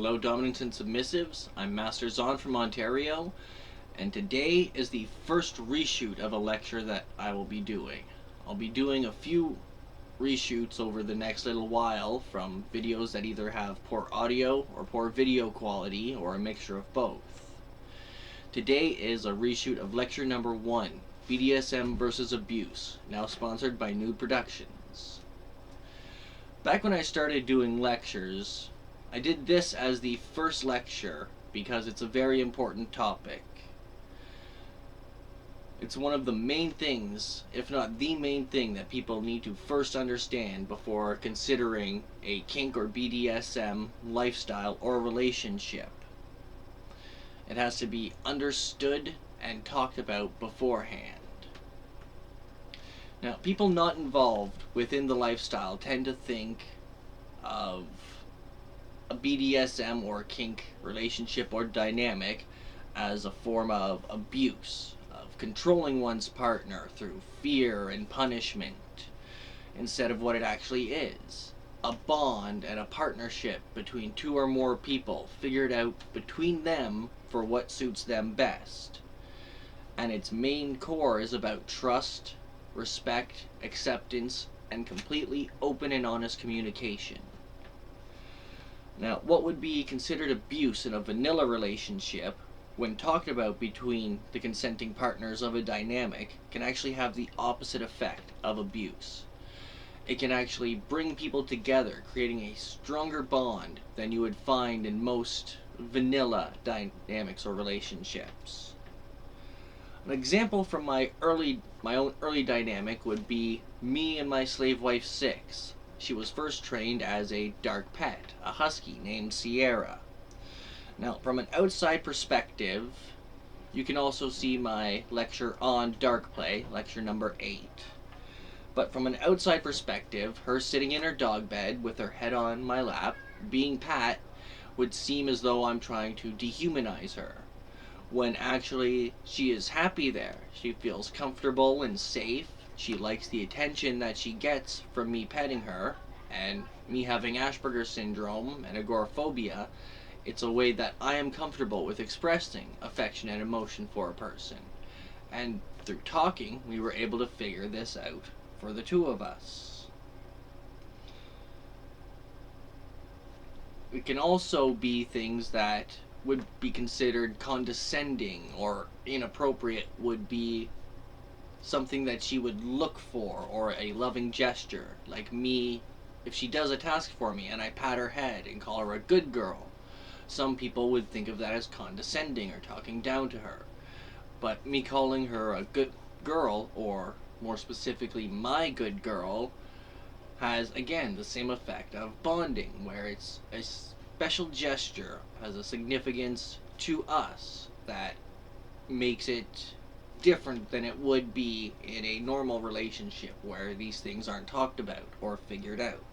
Hello, dominants and submissives. I'm Master Zahn from Ontario, and today is the first reshoot of a lecture that I will be doing. I'll be doing a few reshoots over the next little while from videos that either have poor audio or poor video quality or a mixture of both. Today is a reshoot of lecture number 1, BDSM versus Abuse, now sponsored by Nude Productions. Back when I started doing lectures, I did this as the first lecture because it's a very important topic. It's one of the main things, if not the main thing, that people need to first understand before considering a kink or BDSM lifestyle or relationship. It has to be understood and talked about beforehand. Now, people not involved within the lifestyle tend to think of a BDSM or kink relationship or dynamic as a form of abuse, of controlling one's partner through fear and punishment, instead of what it actually is: a bond and a partnership between two or more people figured out between them for what suits them best. And its main core is about trust, respect, acceptance, and completely open and honest communication. Now, what would be considered abuse in a vanilla relationship, when talked about between the consenting partners of a dynamic, can actually have the opposite effect of abuse. It can actually bring people together, creating a stronger bond than you would find in most vanilla dynamics or relationships. An example from my own early dynamic would be me and my slave wife Six. She was first trained as a dark pet, a husky named Sierra. Now, from an outside perspective, you can also see my lecture on dark play, lecture number 8. But from an outside perspective, her sitting in her dog bed with her head on my lap, being pat, would seem as though I'm trying to dehumanize her, when actually she is happy there. She feels comfortable and safe. She likes the attention that she gets from me petting her, and me having Asperger's syndrome and agoraphobia. It's a way that I am comfortable with expressing affection and emotion for a person. And through talking, we were able to figure this out for the two of us. It can also be things that would be considered condescending or inappropriate, would be something that she would look for, or a loving gesture, like me if she does a task for me and I pat her head and call her a good girl. Some people would think of that as condescending or talking down to her, but me calling her a good girl, or more specifically my good girl, has again the same effect of bonding, where it's a special gesture, has a significance to us that makes it different than it would be in a normal relationship where these things aren't talked about or figured out.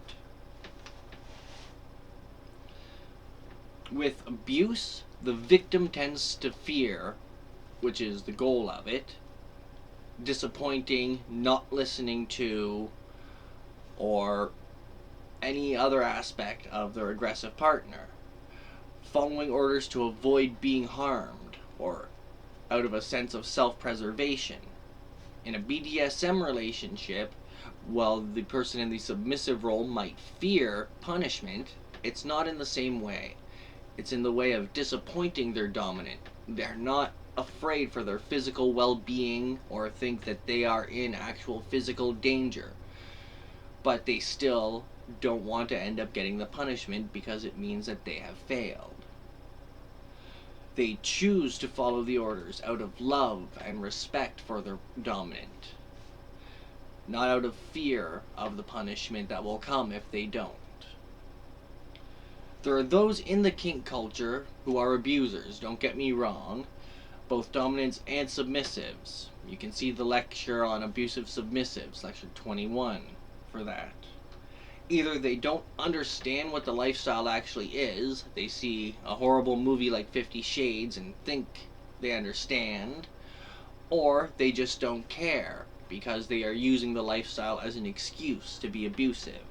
With abuse, the victim tends to fear, which is the goal of it, disappointing, not listening to, or any other aspect of their aggressive partner, following orders to avoid being harmed, or out of a sense of self-preservation. In a BDSM relationship, while the person in the submissive role might fear punishment, it's not in the same way. It's in the way of disappointing their dominant. They're not afraid for their physical well-being or think that they are in actual physical danger, but they still don't want to end up getting the punishment because it means that they have failed. They choose to follow the orders out of love and respect for their dominant, not out of fear of the punishment that will come if they don't. There are those in the kink culture who are abusers, don't get me wrong, both dominants and submissives. You can see the lecture on abusive submissives, lecture 21, for that. Either they don't understand what the lifestyle actually is, they see a horrible movie like 50 Shades and think they understand, or they just don't care because they are using the lifestyle as an excuse to be abusive.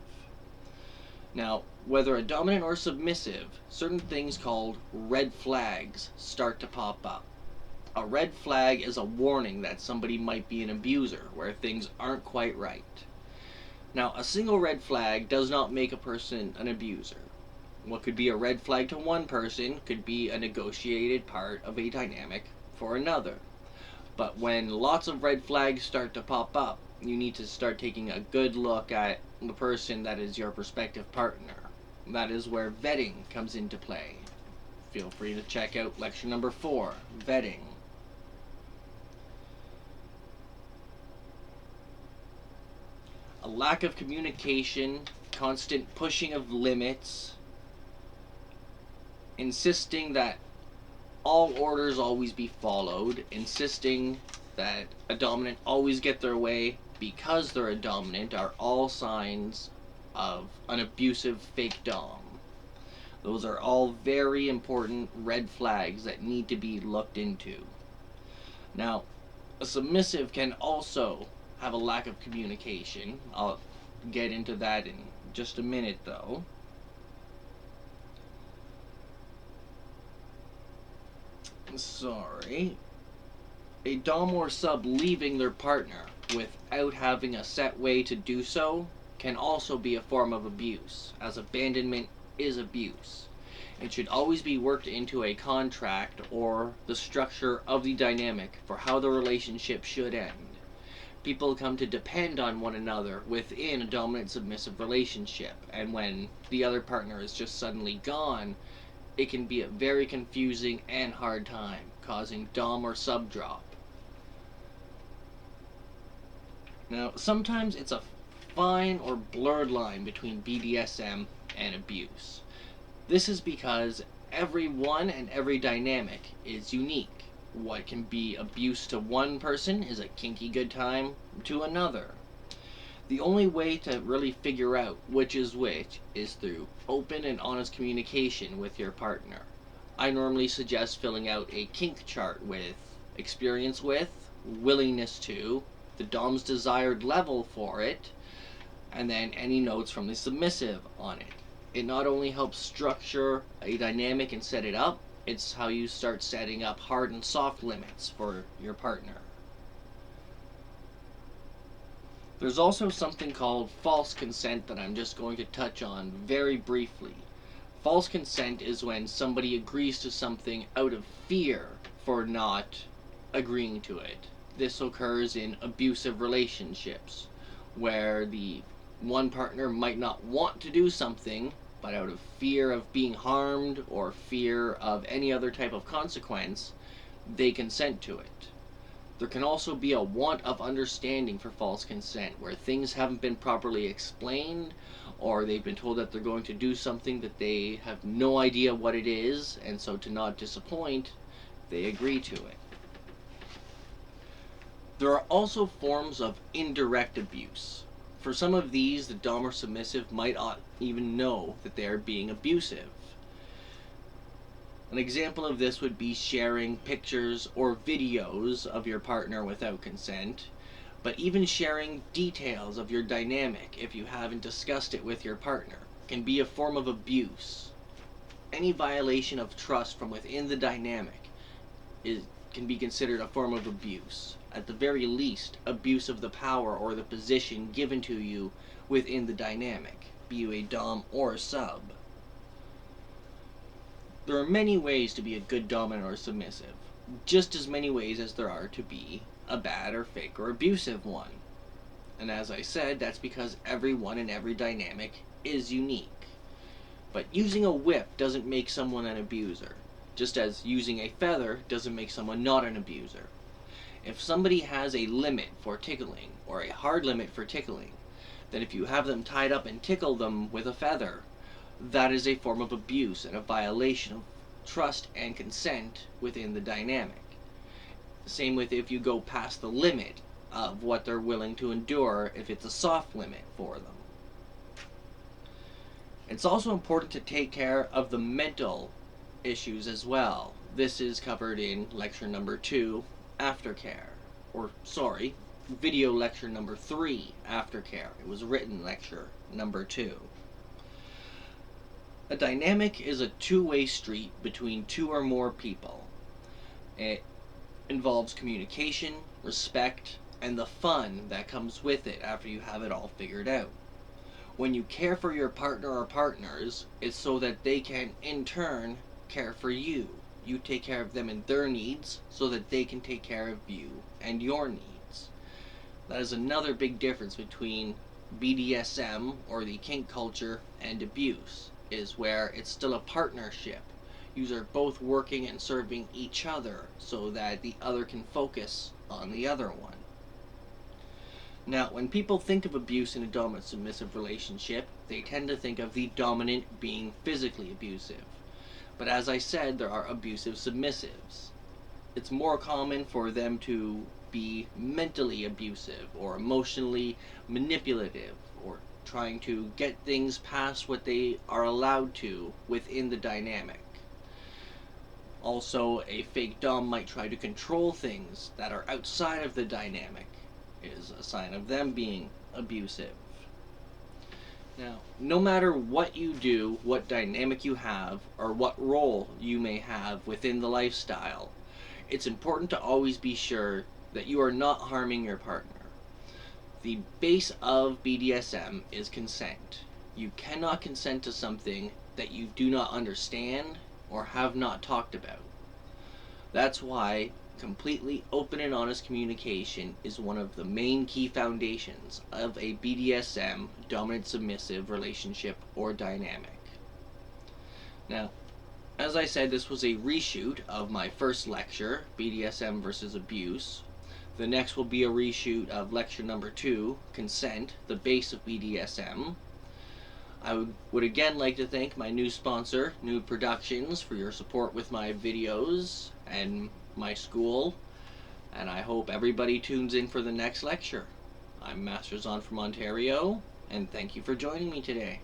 Now, whether a dominant or submissive, certain things called red flags start to pop up. A red flag is a warning that somebody might be an abuser, where things aren't quite right. Now, a single red flag does not make a person an abuser. What could be a red flag to one person could be a negotiated part of a dynamic for another. But when lots of red flags start to pop up, you need to start taking a good look at the person that is your prospective partner. That is where vetting comes into play. Feel free to check out lecture number 4, vetting. A lack of communication, constant pushing of limits, insisting that all orders always be followed, insisting that a dominant always get their way because they're a dominant are all signs of an abusive fake dom. Those are all very important red flags that need to be looked into. Now, a submissive can also have a lack of communication. I'll get into that in just a minute though. Sorry. A dom or sub leaving their partner without having a set way to do so can also be a form of abuse, as abandonment is abuse. It should always be worked into a contract or the structure of the dynamic for how the relationship should end. People come to depend on one another within a dominant submissive relationship, and when the other partner is just suddenly gone, it can be a very confusing and hard time, causing dom or sub drop. Now, sometimes it's a fine or blurred line between BDSM and abuse. This is because everyone and every dynamic is unique. What can be abuse to one person is a kinky good time to another. The only way to really figure out which is which is through open and honest communication with your partner. I normally suggest filling out a kink chart with experience with, willingness to, the dom's desired level for it, and then any notes from the submissive on it. It not only helps structure a dynamic and set it up, it's how you start setting up hard and soft limits for your partner. There's also something called false consent that I'm just going to touch on very briefly. False consent is when somebody agrees to something out of fear for not agreeing to it. This occurs in abusive relationships, where the one partner might not want to do something, but out of fear of being harmed or fear of any other type of consequence, they consent to it. There can also be a want of understanding for false consent, where things haven't been properly explained, or they've been told that they're going to do something that they have no idea what it is, and so to not disappoint, they agree to it. There are also forms of indirect abuse. For some of these, the dom or submissive might not even know that they are being abusive. An example of this would be sharing pictures or videos of your partner without consent, but even sharing details of your dynamic if you haven't discussed it with your partner can be a form of abuse. Any violation of trust from within the dynamic can be considered a form of abuse. At the very least, abuse of the power or the position given to you within the dynamic, be you a dom or a sub. There are many ways to be a good dominant or submissive, just as many ways as there are to be a bad or fake or abusive one. And as I said, that's because everyone and every dynamic is unique. But using a whip doesn't make someone an abuser, just as using a feather doesn't make someone not an abuser. If somebody has a limit for tickling, or a hard limit for tickling, then if you have them tied up and tickle them with a feather, that is a form of abuse and a violation of trust and consent within the dynamic. Same with if you go past the limit of what they're willing to endure if it's a soft limit for them. It's also important to take care of the mental issues as well. This is covered in lecture number 2, aftercare. Video lecture number 3, aftercare. It was written lecture number 2. A dynamic is a two-way street between two or more people. It involves communication, respect, and the fun that comes with it after you have it all figured out. When you care for your partner or partners, it's so that they can, in turn, care for you. You take care of them and their needs so that they can take care of you and your needs. That is another big difference between BDSM, or the kink culture, and abuse, is where it's still a partnership. You are both working and serving each other so that the other can focus on the other one. Now, when people think of abuse in a dominant submissive relationship, they tend to think of the dominant being physically abusive. But as I said, there are abusive submissives. It's more common for them to be mentally abusive or emotionally manipulative or trying to get things past what they are allowed to within the dynamic. Also, a fake dom might try to control things that are outside of the dynamic. Is a sign of them being abusive. Now, no matter what you do, what dynamic you have, or what role you may have within the lifestyle, it's important to always be sure that you are not harming your partner. The base of BDSM is consent. You cannot consent to something that you do not understand or have not talked about. That's why completely open and honest communication is one of the main key foundations of a BDSM dominant submissive relationship or dynamic. Now, as I said, this was a reshoot of my first lecture, BDSM versus Abuse. The next will be a reshoot of lecture number 2, Consent, the base of BDSM. I would again like to thank my new sponsor, Nude Productions, for your support with my videos and my school, and I hope everybody tunes in for the next lecture. I'm Master Zahn from Ontario, and thank you for joining me today.